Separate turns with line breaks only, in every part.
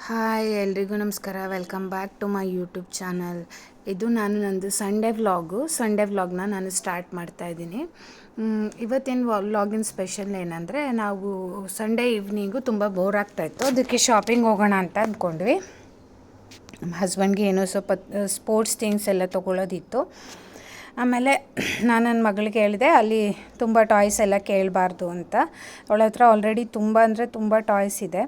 Hi ಎಲ್ರಿಗೂ ನಮಸ್ಕಾರ. Welcome back to my YouTube channel. ಇದು ನಂದು ಸಂಡೇ ವ್ಲಾಗ್ನ ನಾನು ಸ್ಟಾರ್ಟ್ ಮಾಡ್ತಾ ಇದ್ದೀನಿ. ಇವತ್ತಿನ ವ್ಲಾಗಿನ ಸ್ಪೆಷಲ್ ಏನಂದರೆ, ನಾವು ಸಂಡೇ ಈವ್ನಿಂಗು ತುಂಬ ಬೋರ್ ಆಗ್ತಾಯಿತ್ತು, ಅದಕ್ಕೆ ಶಾಪಿಂಗ್ ಹೋಗೋಣ ಅಂತ ಅಂದ್ಕೊಂಡ್ವಿ. ನಮ್ಮ ಹಸ್ಬೆಂಡ್ಗೆ ಏನೋ ಸ್ವಲ್ಪ ಸ್ಪೋರ್ಟ್ಸ್ ಥಿಂಗ್ಸ್ ಎಲ್ಲ ತೊಗೊಳ್ಳೋದಿತ್ತು. ಆಮೇಲೆ ನಾನು ನನ್ನ ಮಗಳಿಗೆ ಹೇಳಿದೆ, ಅಲ್ಲಿ ತುಂಬ ಟಾಯ್ಸ್ ಎಲ್ಲ ಕೇಳಬಾರ್ದು ಅಂತ. ಅವಳ ಹತ್ರ ಆಲ್ರೆಡಿ ತುಂಬ ಟಾಯ್ಸ್ ಇದೆ.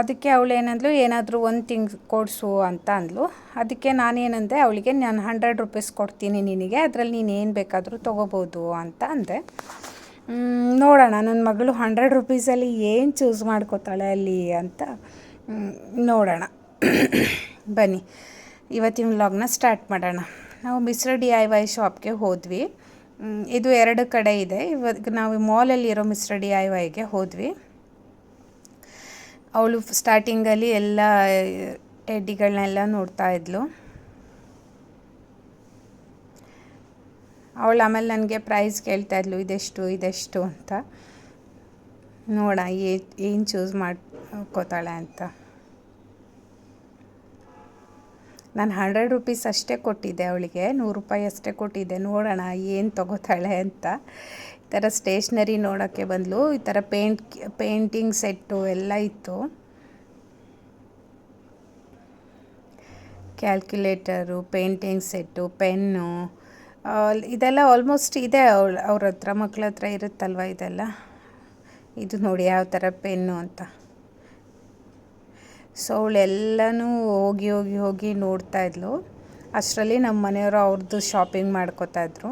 ಅದಕ್ಕೆ ಅವಳು ಏನಂದ್ಲು, ಏನಾದರೂ ಒಂದು ಥಿಂಗ್ಸ್ ಕೊಡಿಸು ಅಂತ ಅಂದ್ಲು. ಅದಕ್ಕೆ ನಾನೇನಂದೆ ಅವಳಿಗೆ, ನಾನು 100 ರೂಪೀಸ್ ಕೊಡ್ತೀನಿ ನಿನಗೆ, ಅದರಲ್ಲಿ ನೀನು ಏನು ಬೇಕಾದರೂ ತೊಗೋಬೋದು ಅಂತ ಅಂದೆ. ನೋಡೋಣ ನನ್ನ ಮಗಳು 100 ರೂಪೀಸಲ್ಲಿ ಏನು ಚೂಸ್ ಮಾಡ್ಕೋತಾಳೆ ಅಲ್ಲಿ ಅಂತ ನೋಡೋಣ. ಬನ್ನಿ ಇವತ್ತಿನ ವ್ಲಾಗ್ನ ಸ್ಟಾರ್ಟ್ ಮಾಡೋಣ. ನಾವು ಮಿಸ್ಟರ್ DIY ಶಾಪ್ಗೆ ಹೋದ್ವಿ. ಇದು 2 ಕಡೆ ಇದೆ. ಇವಾಗ ನಾವು ಮಾಲಲ್ಲಿರೋ ಮಿಸ್ಟರ್ DIYಗೆ ಹೋದ್ವಿ. ಅವಳು ಸ್ಟಾರ್ಟಿಂಗಲ್ಲಿ ಎಲ್ಲ ಟೆಡ್ಡಿಗಳನ್ನೆಲ್ಲ ನೋಡ್ತಾ ಇದ್ಲು. ಅವಳು ಆಮೇಲೆ ನನಗೆ ಪ್ರೈಸ್ ಕೇಳ್ತಾ ಇದ್ಲು, ಇದೆಷ್ಟು ಅಂತ. ನೋಡ ಏನು ಚೂಸ್ ಮಾಡ್ಕೋತಾಳೆ ಅಂತ. ನಾನು 100 ರೂಪೀಸ್ ಅಷ್ಟೇ ಕೊಟ್ಟಿದ್ದೆ ಅವಳಿಗೆ, 100 ರೂಪಾಯಿ ಅಷ್ಟೇ ಕೊಟ್ಟಿದ್ದೆ. ನೋಡೋಣ ಏನು ತೊಗೋತಾಳೆ ಅಂತ. ಈ ಥರ ಸ್ಟೇಷ್ನರಿ ನೋಡೋಕ್ಕೆ ಬಂದಳು. ಈ ಥರ ಪೇಂಟಿಂಗ್ ಸೆಟ್ಟು ಎಲ್ಲ ಇತ್ತು. ಕ್ಯಾಲ್ಕ್ಯುಲೇಟರು, ಪೇಂಟಿಂಗ್ ಸೆಟ್ಟು, ಪೆನ್ನು, ಇದೆಲ್ಲ ಆಲ್ಮೋಸ್ಟ್ ಇದೆ ಅವ್ರ ಹತ್ರ, ಮಕ್ಕಳ ಹತ್ರ ಇರುತ್ತಲ್ವ ಇದೆಲ್ಲ. ಇದು ನೋಡಿ ಯಾವ ಥರ ಪೆನ್ನು ಅಂತ. ಸೊ ಅವಳೆಲ್ಲನೂ ಹೋಗಿ ನೋಡ್ತಾ ಇದ್ಲು. ಅಷ್ಟರಲ್ಲಿ ನಮ್ಮ ಮನೆಯವರು ಅವ್ರದ್ದು ಶಾಪಿಂಗ್ ಮಾಡ್ಕೋತಾಯಿದ್ರು.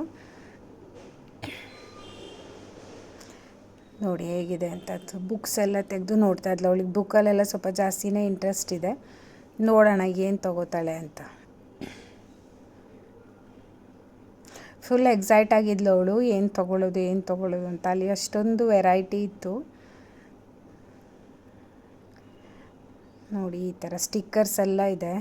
ನೋಡಿ ಹೇಗಿದೆ ಅಂತ. ಬುಕ್ಸ್ ಎಲ್ಲ ತೆಗೆದು ನೋಡ್ತಾ ಇದ್ಲು. ಅವಳಿಗೆ ಬುಕ್ಕಲ್ಲೆಲ್ಲ ಸ್ವಲ್ಪ ಜಾಸ್ತಿನೇ ಇಂಟ್ರೆಸ್ಟ್ ಇದೆ. ನೋಡೋಣ ಏನು ತೊಗೋತಾಳೆ ಅಂತ. ಫುಲ್ ಎಕ್ಸೈಟ್ ಆಗಿದ್ಲು ಅವಳು, ಏನು ತೊಗೊಳ್ಳೋದು ಅಂತ. ಅಲ್ಲಿ ಅಷ್ಟೊಂದು ವೆರೈಟಿ ಇತ್ತು. ನೋಡಿ ಈ ಥರ ಸ್ಟಿಕ್ಕರ್ಸ್ ಎಲ್ಲ ಇದೆ.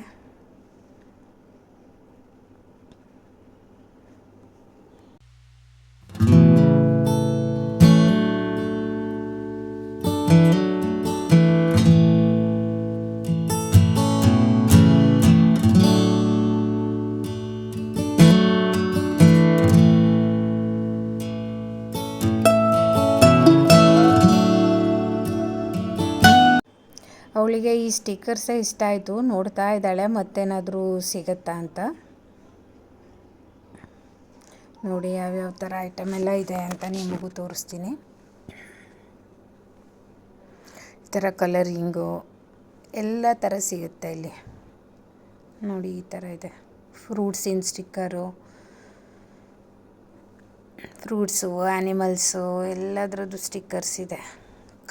ಅವಳಿಗೆ ಈ ಸ್ಟಿಕ್ಕರ್ಸೇ ಇಷ್ಟ ಆಯಿತು. ನೋಡ್ತಾ ಇದ್ದಾಳೆ ಮತ್ತೇನಾದರೂ ಸಿಗುತ್ತಾ ಅಂತ. ನೋಡಿ ಯಾವ್ಯಾವ ಥರ ಐಟಮ್ ಎಲ್ಲ ಇದೆ ಅಂತ ನಿಮಗೂ ತೋರಿಸ್ತೀನಿ. ಈ ಥರ ಕಲರಿಂಗು ಎಲ್ಲ ಥರ ಸಿಗುತ್ತೆ ಇಲ್ಲಿ. ನೋಡಿ ಈ ಥರ ಇದೆ. ಫ್ರೂಟ್ಸಿನ ಸ್ಟಿಕ್ಕರು, ಫ್ರೂಟ್ಸು, ಆ್ಯನಿಮಲ್ಸು ಎಲ್ಲದರದ್ದು ಸ್ಟಿಕ್ಕರ್ಸ್ ಇದೆ.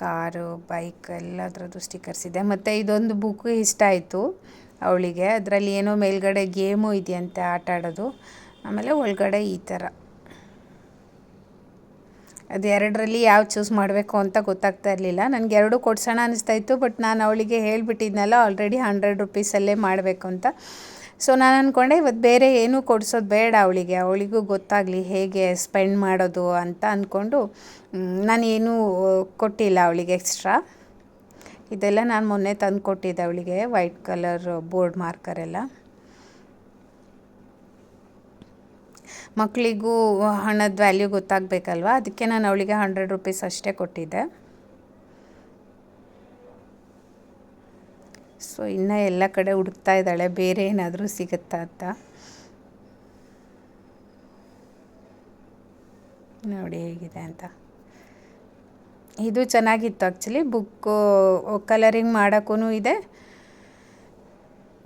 ಕಾರು, ಬೈಕ್ ಎಲ್ಲದರದ್ದು ಸ್ಟಿಕ್ಕರ್ಸ್ ಇದೆ. ಮತ್ತು ಇದೊಂದು ಬುಕ್ಕು ಇಷ್ಟ ಆಯಿತು ಅವಳಿಗೆ. ಅದರಲ್ಲಿ ಏನೋ ಮೇಲ್ಗಡೆ ಗೇಮು ಇದೆಯಂತೆ, ಆಟ ಆಡೋದು. ಆಮೇಲೆ ಒಳಗಡೆ ಈ ಥರ. ಅದು 2ರಲ್ಲಿ ಯಾವ ಚೂಸ್ ಮಾಡಬೇಕು ಅಂತ ಗೊತ್ತಾಗ್ತಾ ಇರಲಿಲ್ಲ. ನನಗೆ 2 ಕೊಡ್ಸೋಣ ಅನಿಸ್ತಾಯಿತ್ತು. ಬಟ್ ನಾನು ಅವಳಿಗೆ ಹೇಳಿಬಿಟ್ಟಿದ್ನಲ್ಲ ಆಲ್ರೆಡಿ 100 ರೂಪೀಸಲ್ಲೇ ಮಾಡಬೇಕು ಅಂತ. ಸೊ ನಾನು ಅಂದ್ಕೊಂಡೆ ಇವತ್ತು ಬೇರೆ ಏನೂ ಕೊಡಿಸೋದು ಬೇಡ ಅವಳಿಗೂ ಗೊತ್ತಾಗಲಿ ಹೇಗೆ ಸ್ಪೆಂಡ್ ಮಾಡೋದು ಅಂತ ಅಂದ್ಕೊಂಡು ನಾನೇನೂ ಕೊಟ್ಟಿಲ್ಲ ಅವಳಿಗೆ ಎಕ್ಸ್ಟ್ರಾ. ಇದೆಲ್ಲ ನಾನು ಮೊನ್ನೆ ತಂದು ಕೊಟ್ಟಿದ್ದೆ ಅವಳಿಗೆ, ವೈಟ್ ಕಲರ್ ಬೋರ್ಡ್ ಮಾರ್ಕರ್ ಎಲ್ಲ. ಮಕ್ಕಳಿಗೂ ಹಣದ ವ್ಯಾಲ್ಯೂ ಗೊತ್ತಾಗಬೇಕಲ್ವ, ಅದಕ್ಕೆ ನಾನು ಅವಳಿಗೆ 100 ರೂಪೀಸ್ ಅಷ್ಟೇ ಕೊಟ್ಟಿದ್ದೆ. ಸೊ ಇನ್ನು ಎಲ್ಲ ಕಡೆ ಹುಡುಕ್ತಾ ಇದ್ದಾಳೆ ಬೇರೆ ಏನಾದರೂ ಸಿಗುತ್ತಾ ಅಂತ. ನೋಡಿ ಹೇಗಿದೆ ಅಂತ. ಇದು ಚೆನ್ನಾಗಿತ್ತು ಆ್ಯಕ್ಚುಲಿ. ಬುಕ್ಕು ಕಲರಿಂಗ್ ಮಾಡೋಕ್ಕೂ ಇದೆ,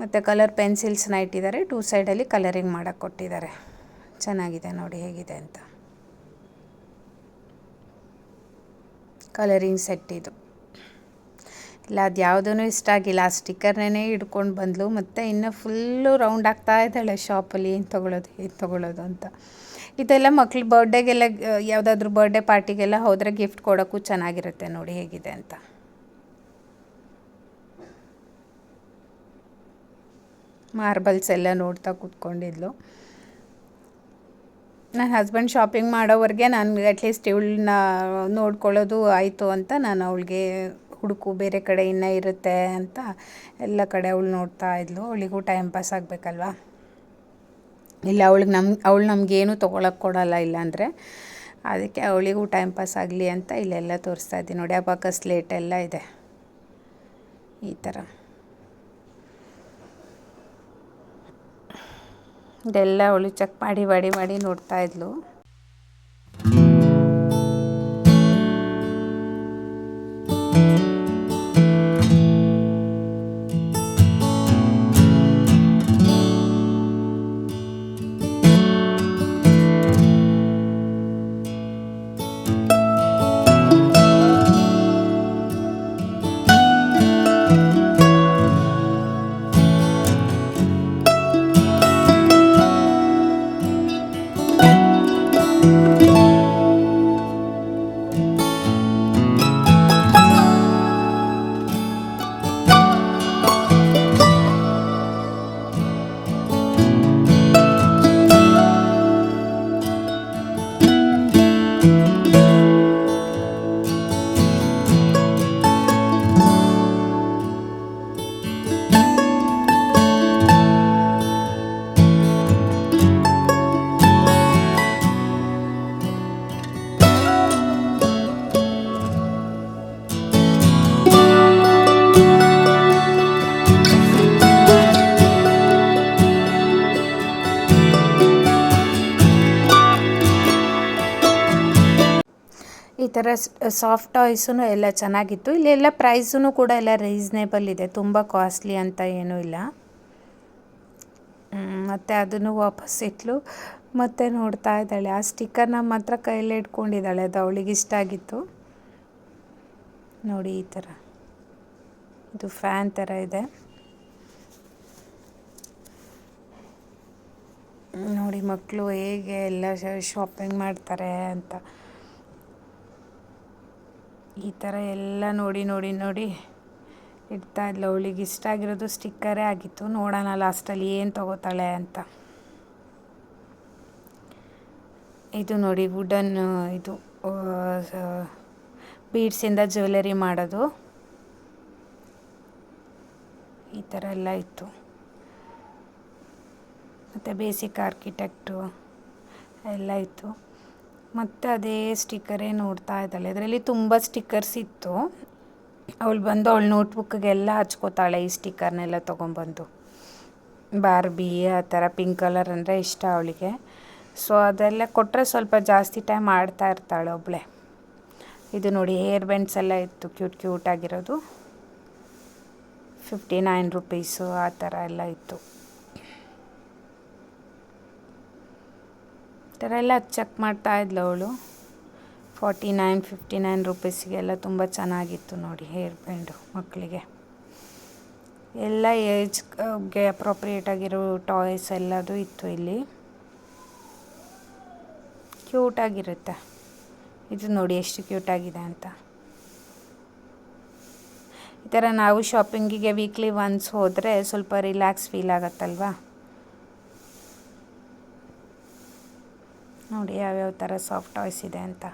ಮತ್ತು ಕಲರ್ ಪೆನ್ಸಿಲ್ಸ್ನ ಇಟ್ಟಿದ್ದಾರೆ. 2 ಸೈಡಲ್ಲಿ ಕಲರಿಂಗ್ ಮಾಡೋಕ್ಕೆ ಕೊಟ್ಟಿದ್ದಾರೆ. ಚೆನ್ನಾಗಿದೆ ನೋಡಿ ಹೇಗಿದೆ ಅಂತ. ಕಲರಿಂಗ್ ಸೆಟ್ ಇದು. ಇಲ್ಲ ಅದು ಯಾವುದೂ ಇಷ್ಟ ಆಗಿಲ್ಲ. ಆ ಸ್ಟಿಕ್ಕರ್ನೇ ಹಿಡ್ಕೊಂಡು ಬಂದಳು. ಮತ್ತು ಇನ್ನು ಫುಲ್ಲು ರೌಂಡ್ ಆಗ್ತಾ ಇದ್ದಾಳೆ ಶಾಪಲ್ಲಿ, ಏನು ತೊಗೊಳ್ಳೋದು ಅಂತ. ಇದೆಲ್ಲ ಮಕ್ಳು ಬರ್ಡೇಗೆಲ್ಲ, ಯಾವುದಾದ್ರೂ ಬರ್ಡೇ ಪಾರ್ಟಿಗೆಲ್ಲ ಹೋದರೆ ಗಿಫ್ಟ್ ಕೊಡೋಕ್ಕೂ ಚೆನ್ನಾಗಿರುತ್ತೆ. ನೋಡಿ ಹೇಗಿದೆ ಅಂತ. ಮಾರ್ಬಲ್ಸ್ ಎಲ್ಲ ನೋಡ್ತಾ ಕೂತ್ಕೊಂಡಿದ್ಲು. ನನ್ನ ಹಸ್ಬೆಂಡ್ ಶಾಪಿಂಗ್ ಮಾಡೋವರೆಗೆ ನಾನು ಅಟ್ಲೀಸ್ಟ್ ಇವಳನ್ನ ನೋಡ್ಕೊಳ್ಳೋದು ಆಯಿತು ಅಂತ ನಾನು ಅವಳಿಗೆ ಹುಡುಕು ಬೇರೆ ಕಡೆ ಇನ್ನೂ ಇರುತ್ತೆ ಅಂತ ಎಲ್ಲ ಕಡೆ ಅವಳು ನೋಡ್ತಾ ಇದ್ಲು. ಅವಳಿಗೂ ಟೈಮ್ ಪಾಸ್ ಆಗಬೇಕಲ್ವ. ಇಲ್ಲ ಅವಳು ನಮಗೇನು ತೊಗೊಳಕ್ಕೆ ಕೊಡೋಲ್ಲ ಇಲ್ಲಾಂದರೆ, ಅದಕ್ಕೆ ಅವಳಿಗೂ ಟೈಮ್ ಪಾಸ್ ಆಗಲಿ ಅಂತ ಇಲ್ಲೆಲ್ಲ ತೋರಿಸ್ತಾ ಇದ್ದೀನಿ ನೋಡಿ. ಅಬಾಕಸ್ ಸ್ಲೇಟ್ ಎಲ್ಲ ಇದೆ ಈ ಥರ. ಇದೆಲ್ಲ ಅವಳು ಚೆಕ್ ಮಾಡಿ ನೋಡ್ತಾ ಇದ್ಲು. ಈ ಥರ ಸಾಫ್ಟ್ ಟಾಯ್ಸೂ ಎಲ್ಲ ಚೆನ್ನಾಗಿತ್ತು. ಇಲ್ಲೆಲ್ಲ ಪ್ರೈಸೂ ಕೂಡ ಎಲ್ಲ ರೀಸ್ನೇಬಲ್ ಇದೆ, ತುಂಬ ಕಾಸ್ಟ್ಲಿ ಅಂತ ಏನೂ ಇಲ್ಲ. ಮತ್ತು ಅದನ್ನು ವಾಪಸ್ ಇಟ್ಲು. ಮತ್ತೆ ನೋಡ್ತಾ ಇದ್ದಾಳೆ. ಆ ಸ್ಟಿಕ್ಕರ್ನ ಮಾತ್ರ ಕೈಯಲ್ಲಿ ಇಟ್ಕೊಂಡಿದ್ದಾಳೆ, ಅದು ಅವಳಿಗೆ ಇಷ್ಟ ಆಗಿತ್ತು ನೋಡಿ. ಈ ಥರ ಇದು ಫ್ಯಾನ್ ಥರ ಇದೆ ನೋಡಿ. ಮಕ್ಕಳು ಹೇಗೆ ಎಲ್ಲ ಶಾಪಿಂಗ್ ಮಾಡ್ತಾರೆ ಅಂತ ಈ ಥರ ಎಲ್ಲ ನೋಡಿ ಇಡ್ತಾ ಇದ್ಲು. ಅವಳಿಗೆ ಇಷ್ಟ ಆಗಿರೋದು ಸ್ಟಿಕ್ಕರೇ ಆಗಿತ್ತು. ನೋಡೋಣ ಲಾಸ್ಟಲ್ಲಿ ಏನು ತೊಗೋತಾಳೆ ಅಂತ. ಇದು ನೋಡಿ ವುಡನ್, ಇದು ಬೀಡ್ಸಿಂದ ಜ್ಯುವೆಲರಿ ಮಾಡೋದು, ಈ ಥರ ಎಲ್ಲ ಇತ್ತು. ಮತ್ತು ಬೇಸಿಕ್ ಆರ್ಕಿಟೆಕ್ಟು ಎಲ್ಲ ಇತ್ತು. ಮತ್ತು ಅದೇ ಸ್ಟಿಕ್ಕರೇ ನೋಡ್ತಾ ಇದ್ದಾಳೆ. ಇದರಲ್ಲಿ ತುಂಬ ಸ್ಟಿಕ್ಕರ್ಸ್ ಇತ್ತು. ಅವಳ ನೋಟ್ಬುಕ್ಗೆಲ್ಲ ಹಚ್ಕೋತಾಳೆ ಈ ಸ್ಟಿಕ್ಕರ್ನೆಲ್ಲ ತೊಗೊಂಬಂದು. ಬಾರ್ಬಿ ಆ ಥರ ಪಿಂಕ್ ಕಲರ್ ಅಂದರೆ ಇಷ್ಟ ಅವಳಿಗೆ. ಸೊ ಅದೆಲ್ಲ ಕೊಟ್ಟರೆ ಸ್ವಲ್ಪ ಜಾಸ್ತಿ ಟೈಮ್ ಆಡ್ತಾ ಇರ್ತಾಳೆ ಒಬ್ಬಳೆ. ಇದು ನೋಡಿ ಹೇರ್ ಬೆಂಡ್ಸ್ ಎಲ್ಲ ಇತ್ತು, ಕ್ಯೂಟಾಗಿರೋದು. 59 ರೂಪೀಸು ಆ ಥರ ಎಲ್ಲ ಇತ್ತು. ಈ ಥರ ಎಲ್ಲ ಚೆಕ್ ಮಾಡ್ತಾ ಇದ್ಲು ಅವಳು. 59 ರೂಪೀಸಿಗೆಲ್ಲ ತುಂಬ ಚೆನ್ನಾಗಿತ್ತು ನೋಡಿ ಹೇರ್ ಬ್ಯಾಂಡು ಮಕ್ಕಳಿಗೆ. ಎಲ್ಲ ಏಜ್ಗೆ ಅಪ್ರೋಪ್ರಿಯೇಟ್ ಆಗಿರೋ ಟಾಯ್ಸ್ ಎಲ್ಲದು ಇತ್ತು ಇಲ್ಲಿ. ಕ್ಯೂಟಾಗಿರುತ್ತೆ. ಇದು ನೋಡಿ ಎಷ್ಟು ಕ್ಯೂಟಾಗಿದೆ ಅಂತ. ಈ ಥರ ನಾವು ಶಾಪಿಂಗಿಗೆ ವೀಕ್ಲಿ ಒನ್ಸ್ ಹೋದರೆ ಸ್ವಲ್ಪ ರಿಲ್ಯಾಕ್ಸ್ ಫೀಲ್ ಆಗುತ್ತಲ್ವ. ನೋಡಿ ಯಾವ್ಯಾವ ಥರ ಸಾಫ್ಟ್ ಟಾಯ್ಸ್ ಇದೆ ಅಂತ.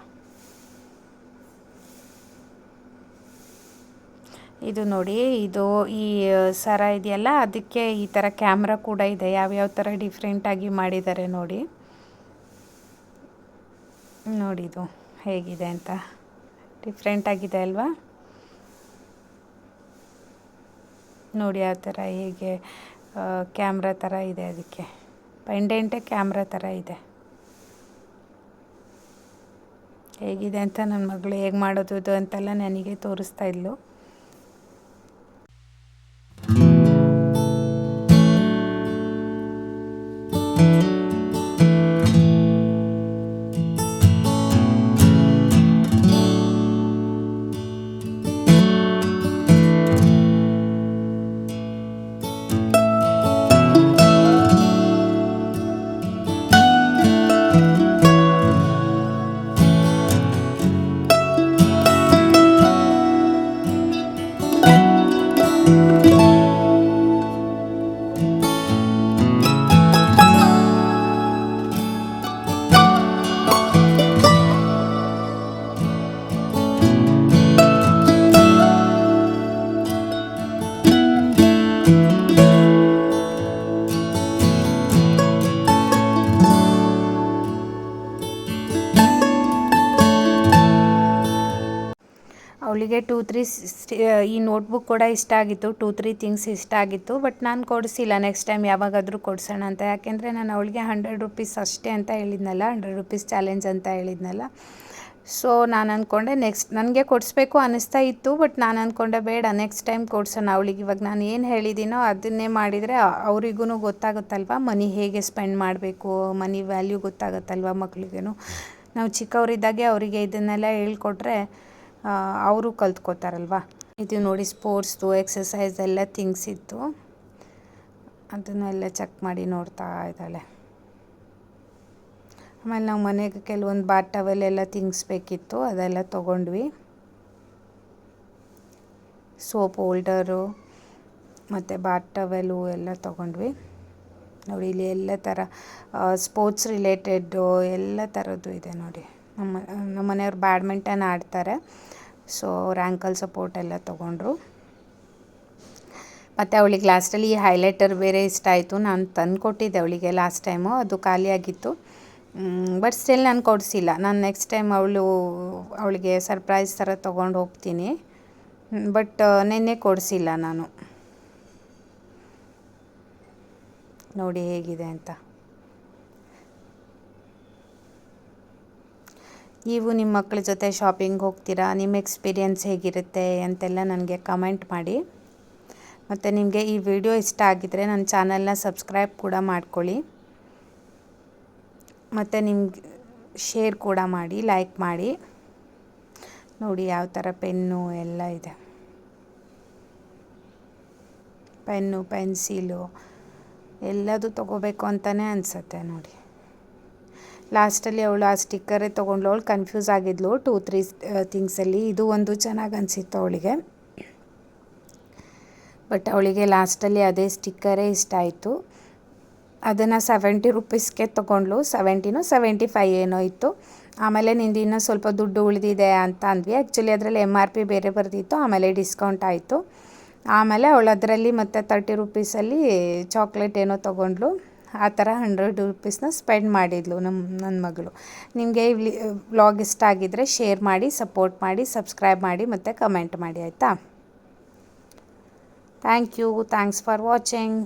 ಇದು ನೋಡಿ, ಇದು ಈ ಸರ ಇದೆಯಲ್ಲ ಅದಕ್ಕೆ ಈ ಥರ ಕ್ಯಾಮ್ರಾ ಕೂಡ ಇದೆ. ಯಾವ್ಯಾವ ಥರ ಡಿಫ್ರೆಂಟಾಗಿ ಮಾಡಿದ್ದಾರೆ ನೋಡಿ. ಇದು ಹೇಗಿದೆ ಅಂತ, ಡಿಫ್ರೆಂಟಾಗಿದೆ ಅಲ್ವಾ. ನೋಡಿ ಆ ಥರ ಹೇಗೆ ಕ್ಯಾಮ್ರಾ ಥರ ಇದೆ, ಅದಕ್ಕೆ ಪೆಂಡೆಂಟೇ ಕ್ಯಾಮ್ರಾ ಥರ ಇದೆ. ಹೇಗಿದೆ ಅಂತ ನನ್ನ ಮಗಳು ಹೇಗೆ ಮಾಡೋದು ಇದು ಅಂತೆಲ್ಲ ನನಗೆ ತೋರಿಸ್ತಾ ಇದ್ಲು. ಅವಳಿಗೆ 2-3 ಈ ನೋಟ್ಬುಕ್ ಕೂಡ ಇಷ್ಟ ಆಗಿತ್ತು, 2-3 ಥಿಂಗ್ಸ್ ಇಷ್ಟ ಆಗಿತ್ತು. ಬಟ್ ನಾನು ಕೊಡಿಸಿಲ್ಲ, ನೆಕ್ಸ್ಟ್ ಟೈಮ್ ಯಾವಾಗಾದರೂ ಕೊಡಿಸೋಣ ಅಂತ. ಯಾಕೆಂದರೆ ನಾನು ಅವಳಿಗೆ 100 ರುಪೀಸ್ ಅಷ್ಟೇ ಅಂತ ಹೇಳಿದ್ನಲ್ಲ, 100 ರುಪೀಸ್ ಚಾಲೆಂಜ್ ಅಂತ ಹೇಳಿದ್ನಲ್ಲ. ಸೊ ನಾನು ಅಂದ್ಕೊಂಡೆ ನನಗೆ ಕೊಡಿಸ್ಬೇಕು ಅನ್ನಿಸ್ತಾ ಇತ್ತು. ಬಟ್ ನಾನು ಅಂದ್ಕೊಂಡೆ ಬೇಡ, ನೆಕ್ಸ್ಟ್ ಟೈಮ್ ಕೊಡ್ಸೋಣ ಅವಳಿಗೆ. ಇವಾಗ ನಾನು ಏನು ಹೇಳಿದ್ದೀನೋ ಅದನ್ನೇ ಮಾಡಿದರೆ ಅವರಿಗೂ ಗೊತ್ತಾಗುತ್ತಲ್ವ ಮನಿ ಹೇಗೆ ಸ್ಪೆಂಡ್ ಮಾಡಬೇಕು, ಮನಿ ವ್ಯಾಲ್ಯೂ ಗೊತ್ತಾಗುತ್ತಲ್ವ ಮಕ್ಳಿಗೇನು. ನಾವು ಚಿಕ್ಕವರಿದ್ದಾಗೆ ಅವರಿಗೆ ಇದನ್ನೆಲ್ಲ ಹೇಳ್ಕೊಟ್ರೆ ಅವರು ಕಲ್ತ್ಕೋತಾರಲ್ವ. ಇದು ನೋಡಿ ಸ್ಪೋರ್ಟ್ಸ್ದು ಎಕ್ಸಸೈಸ್ ಎಲ್ಲ ಥಿಂಗ್ಸ್ ಇತ್ತು, ಅದನ್ನೆಲ್ಲ ಚೆಕ್ ಮಾಡಿ ನೋಡ್ತಾ ಇದ್ದಾಳೆ. ಆಮೇಲೆ ನಾವು ಮನೆಗೆ ಕೆಲವೊಂದು ಬಾತ್ ಟವೆಲ್ ಎಲ್ಲ ಥಿಂಗ್ಸ್ ಬೇಕಿತ್ತು, ಅದೆಲ್ಲ ತೊಗೊಂಡ್ವಿ. ಸೋಪ್ ಹೋಲ್ಡರು ಮತ್ತು ಬಾತ್ ಟವೆಲು ಎಲ್ಲ ತೊಗೊಂಡ್ವಿ. ನೋಡಿ ಇಲ್ಲಿ ಎಲ್ಲ ಥರ ಸ್ಪೋರ್ಟ್ಸ್ ರಿಲೇಟೆಡ್ಡು ಎಲ್ಲ ಥರದ್ದು ಇದೆ ನೋಡಿ. ನಮ್ಮ ಮನೆಯವ್ರು ಬ್ಯಾಡ್ಮಿಂಟನ್ ಆಡ್ತಾರೆ, ಸೊ ಅವ್ರ ಆ್ಯಂಕಲ್ ಸಪೋರ್ಟ್ ಎಲ್ಲ ತೊಗೊಂಡ್ರು. ಮತ್ತು ಅವಳಿಗೆ ಲಾಸ್ಟಲ್ಲಿ ಈ ಹೈಲೈಟರ್ ಬೇರೆ ಇಷ್ಟ ಆಯಿತು. ನಾನು ತಂದು ಕೊಟ್ಟಿದ್ದೆ ಅವಳಿಗೆ ಲಾಸ್ಟ್ ಟೈಮು, ಅದು ಖಾಲಿಯಾಗಿತ್ತು. ಬಟ್ ಸ್ಟಿಲ್ ನಾನು ಕೊಡಿಸಿಲ್ಲ. ನಾನು ನೆಕ್ಸ್ಟ್ ಟೈಮ್ ಅವಳಿಗೆ ಸರ್ಪ್ರೈಸ್ ಥರ ತೊಗೊಂಡು ಹೋಗ್ತೀನಿ. ಬಟ್ ನೆನ್ನೆ ಕೊಡಿಸಿಲ್ಲ ನಾನು. ನೋಡಿ ಹೇಗಿದೆ ಅಂತ. ನೀವು ನಿಮ್ಮ ಮಕ್ಕಳ ಜೊತೆ ಶಾಪಿಂಗ್ ಹೋಗ್ತೀರಾ, ನಿಮ್ಮ ಎಕ್ಸ್ಪೀರಿಯೆನ್ಸ್ ಹೇಗಿರುತ್ತೆ ಅಂತೆಲ್ಲ ನನಗೆ ಕಮೆಂಟ್ ಮಾಡಿ. ಮತ್ತು ನಿಮಗೆ ಈ ವಿಡಿಯೋ ಇಷ್ಟ ಆಗಿದ್ದರೆ ನನ್ನ ಚಾನಲ್ನ ಸಬ್ಸ್ಕ್ರೈಬ್ ಕೂಡ ಮಾಡ್ಕೊಳ್ಳಿ. ಮತ್ತು ನಿಮ್ಗೆ ಶೇರ್ ಕೂಡ ಮಾಡಿ, ಲೈಕ್ ಮಾಡಿ. ನೋಡಿ ಯಾವ ಥರ ಪೆನ್ನು ಎಲ್ಲ ಇದೆ, ಪೆನ್ನು, ಪೆನ್ಸಿಲು ಎಲ್ಲದೂ ತೊಗೋಬೇಕು ಅಂತಲೇ ಅನಿಸುತ್ತೆ ನೋಡಿ. ಲಾಸ್ಟಲ್ಲಿ ಅವಳು ಆ ಸ್ಟಿಕ್ಕರೇ ತೊಗೊಂಡ್ಳು. ಅವಳು ಕನ್ಫ್ಯೂಸ್ ಆಗಿದ್ಲು 2-3 ಥಿಂಗ್ಸಲ್ಲಿ. ಇದು ಒಂದು ಚೆನ್ನಾಗಿ ಅನಿಸಿತ್ತು ಅವಳಿಗೆ. ಬಟ್ ಅವಳಿಗೆ ಲಾಸ್ಟಲ್ಲಿ ಅದೇ ಸ್ಟಿಕ್ಕರೇ ಇಷ್ಟ ಆಯಿತು. ಅದನ್ನು 70 ರುಪೀಸ್ಗೆ ತೊಗೊಂಡ್ಳು. 75 ಏನೋ ಇತ್ತು. ಆಮೇಲೆ ನಿಂದು ಇನ್ನೂ ಸ್ವಲ್ಪ ದುಡ್ಡು ಉಳಿದಿದೆ ಅಂತ ಅಂದ್ವಿ. ಆ್ಯಕ್ಚುಲಿ ಅದರಲ್ಲಿ MRP ಬೇರೆ ಬರ್ತಿತ್ತು, ಆಮೇಲೆ ಡಿಸ್ಕೌಂಟ್ ಆಯಿತು. ಆಮೇಲೆ ಅವಳು ಅದರಲ್ಲಿ ಮತ್ತು 30 ರುಪೀಸಲ್ಲಿ ಚಾಕ್ಲೇಟ್ ಏನೋ ತೊಗೊಂಡ್ಳು. ಆ ಥರ 100 ರುಪೀಸ್ನ ಸ್ಪೆಂಡ್ ಮಾಡಿದ್ಲು ನನ್ನ ಮಗಳು. ನಿಮಗೆ ಈ ವ್ಲಾಗ್ ಇಷ್ಟ ಆಗಿದ್ದರೆ ಶೇರ್ ಮಾಡಿ, ಸಪೋರ್ಟ್ ಮಾಡಿ, ಸಬ್ಸ್ಕ್ರೈಬ್ ಮಾಡಿ ಮತ್ತು ಕಮೆಂಟ್ ಮಾಡಿ, ಆಯಿತಾ? Thank you, thanks for watching.